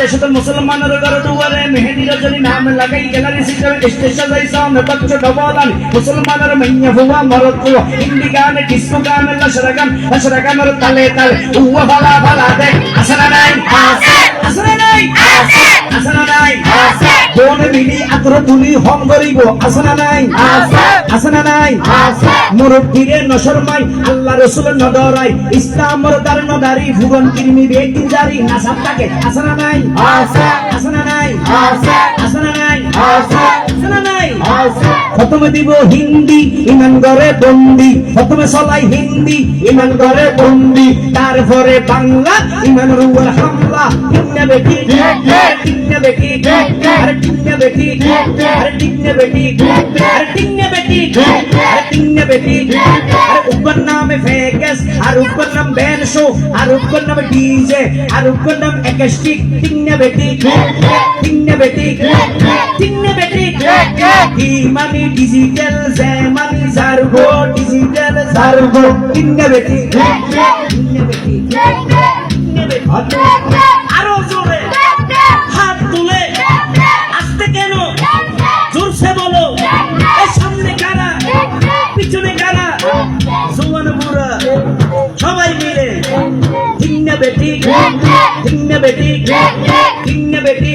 দেশত মুসলমানের ঘর দুয়ারে মেহেদি রজনী নাম লাগাই গ্যালারি সিস্টেম স্টেজ সাজাই সামনে বাচ্চ ডবলান মুসলমানের মাইয়া হুয়া মরদ কো হিন্দি গান ডিস্কো গান লশরা গানের তালে তালে উয়া ভালা ভালা দেখ আসনা নাই আসনা নাই আসনা নাই কোন মিলি আতর তুলি হম গরিব আসনা নাই আসনা নাই মুরব্বিরে নশরমাই আল্লাহ রাসূল নডরাই ইসলামর দার নদারি ভুবন কিরমি বেকিন জারি নাসাব থাকে আসনা নাই আসনা নাই আসনা নাই আসনা নাই প্রথমে দিব হিন্দি ইমান করে বন্দি প্রথমে চলাই হিন্দি ইমান করে বন্দি তারপরে বাংলা ইমান রুয়ার হামলা কিন্না বেটি কিন্না বেটি আরে কিন্না বেটি আরে কিন্না বেটি আরে কিন্না বেটি আরে কিন্না বেটি আরে উপর নামে ফেকেস আর উপর নাম বেনশো আর উপর নাম ডিজে আর উপর নাম একাস্টিক কিন্না বেটি কিন্না বেটি কিন্না বেটি কি মানে ডিজিটাল জে মানে জারগো ডিজিটাল জারগো কিন্না বেটি কিন্না বেটি কিন্না বেটি আরো জোরে হাত তুলে আস্তে কেন জোরসে বলো এই সামনে কারা পিছনে কারা জোয়ান বুড়া সবাই মিলে কিন্না বেটি কিন্না বেটি কিন্না বেটি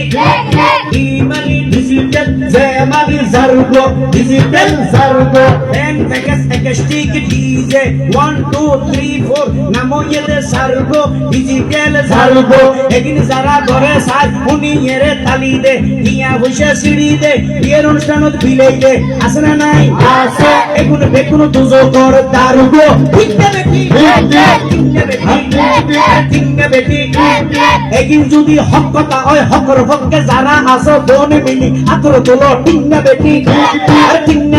ইমানি ডিজিটাল জেমানি জারগো ডিজিটাল জারগো দেন ফেকেস একাস্টিক ডিজে 1 2 3 4 নামো এতে জারগো ডিজিটাল জারগো এগিন যারা করে সাজ উনি এরে তালি দে নিয়া বসে সিঁড়ি দে বিয়ের অনুষ্ঠানত বিলেই দে আছে না নাই আছে এগুলো বেকুনো তুজো কর দারগো কিন্না বেটি কিন্না বেটি কিন্না বেটি এগিন যদি হক কথা হয় হকর হককে যারা আসো বনে মিলি আতর তোলো কিন্না বেটি আর কিন্না